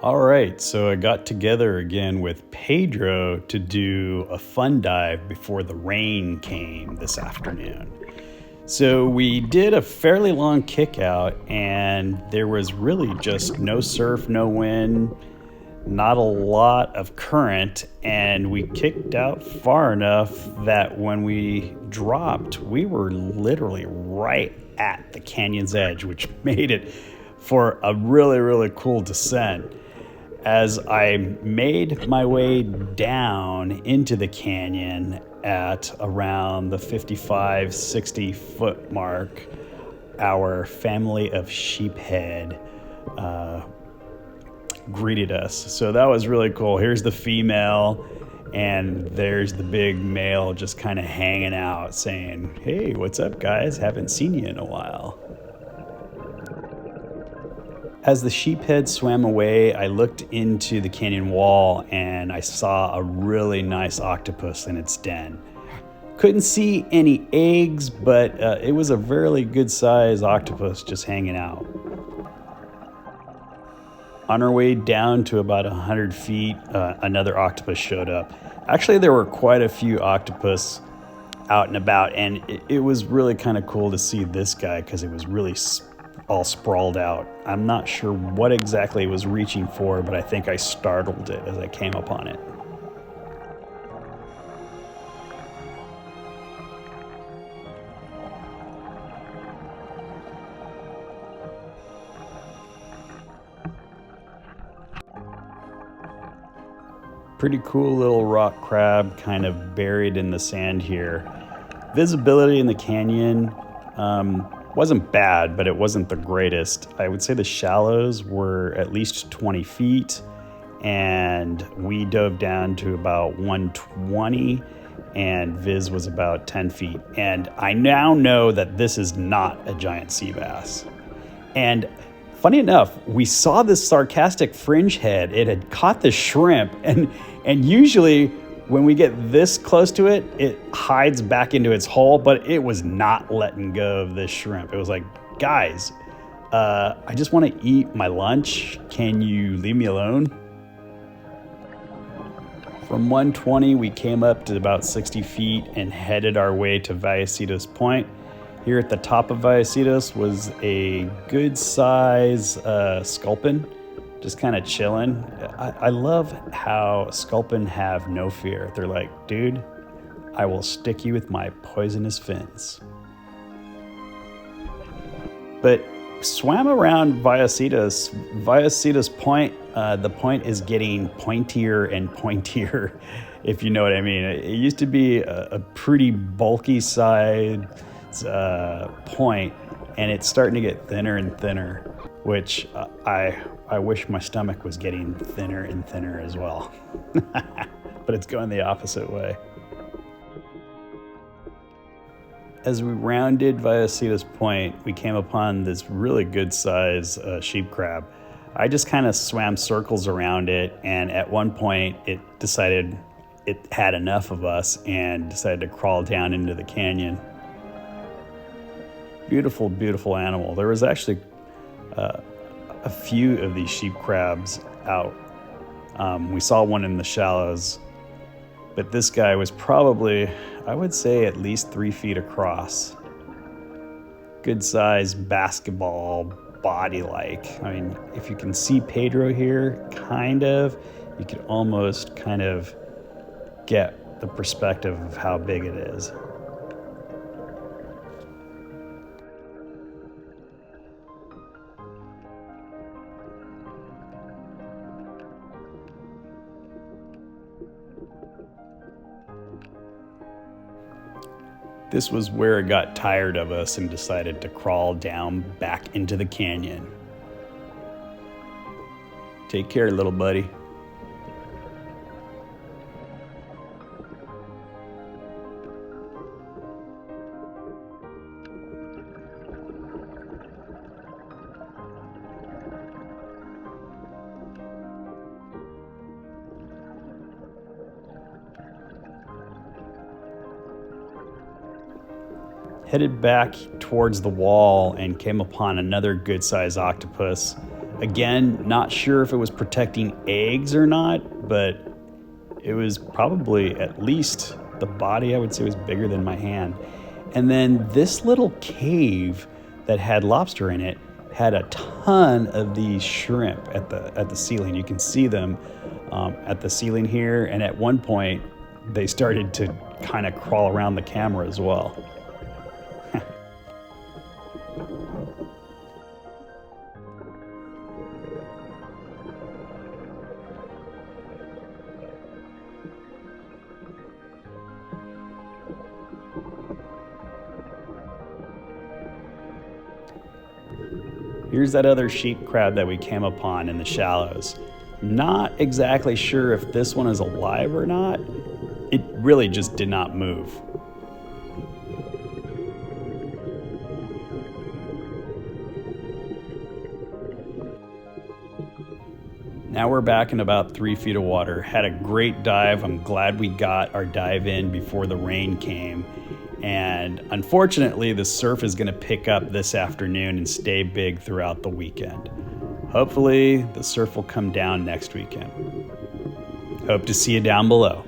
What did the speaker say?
All right, so I got together again with Pedro to do a fun dive before the rain came this afternoon. So we did a fairly long kick out, and there was really just no surf, no wind, not a lot of current, and we kicked out far enough that when we dropped, we were literally right at the canyon's edge, which made it for a really, really cool descent. As I made my way down into the canyon at around the 55, 60 foot mark, our family of sheephead greeted us. So that was really cool. Here's the female, and there's the big male just kind of hanging out saying, "Hey, what's up, guys? Haven't seen you in a while." As the sheephead swam away, I looked into the canyon wall and I saw a really nice octopus in its den. Couldn't see any eggs, but it was a really good sized octopus just hanging out. On our way down to about 100 feet, another octopus showed up. Actually, there were quite a few octopus out and about, and it was really kind of cool to see this guy because it was really all sprawled out. I'm not sure what exactly it was reaching for, but I think I startled it as I came upon it. Pretty cool little rock crab kind of buried in the sand here. Visibility in the canyon wasn't bad, but it wasn't the greatest. I would say the shallows were at least 20 feet, and we dove down to about 120, and Viz was about 10 feet. And I now know that this is not a giant sea bass. And funny enough, we saw this sarcastic fringe head. It had caught the shrimp, and usually when we get this close to it, it hides back into its hole, but it was not letting go of this shrimp. It was like, guys, I just want to eat my lunch. Can you leave me alone? From 120, we came up to about 60 feet and headed our way to Vallecitos Point. Here at the top of Vallecitos was a good size sculpin, just kind of chilling. I love how sculpin have no fear. They're like, dude, I will stick you with my poisonous fins. But swam around Vallecitos Point. The point is getting pointier and pointier, if you know what I mean. It used to be a pretty bulky side point, and it's starting to get thinner and thinner, which I wish my stomach was getting thinner and thinner as well. But it's going the opposite way. As we rounded Vallecitos Point, we came upon this really good size sheep crab. I just kind of swam circles around it, and at one point it decided it had enough of us and decided to crawl down into the canyon. Beautiful, beautiful animal. There was actually a few of these sheep crabs out. We saw one in the shallows, but this guy was probably, I would say, at least 3 feet across. Good size basketball body like. I mean, if you can see Pedro here, kind of, you could almost kind of get the perspective of how big it is. This was where it got tired of us and decided to crawl down back into the canyon. Take care, little buddy. Headed back towards the wall and came upon another good-sized octopus. Again, not sure if it was protecting eggs or not, but it was probably at least the body, I would say, was bigger than my hand. And then this little cave that had lobster in it had a ton of these shrimp at the ceiling. You can see them at the ceiling here, and at one point they started to kind of crawl around the camera as well. Here's that other sheep crab that we came upon in the shallows. Not exactly sure if this one is alive or not. It really just did not move. Now we're back in about 3 feet of water. Had a great dive. I'm glad we got our dive in before the rain came. And unfortunately, the surf is going to pick up this afternoon and stay big throughout the weekend. Hopefully, the surf will come down next weekend. Hope to see you down below.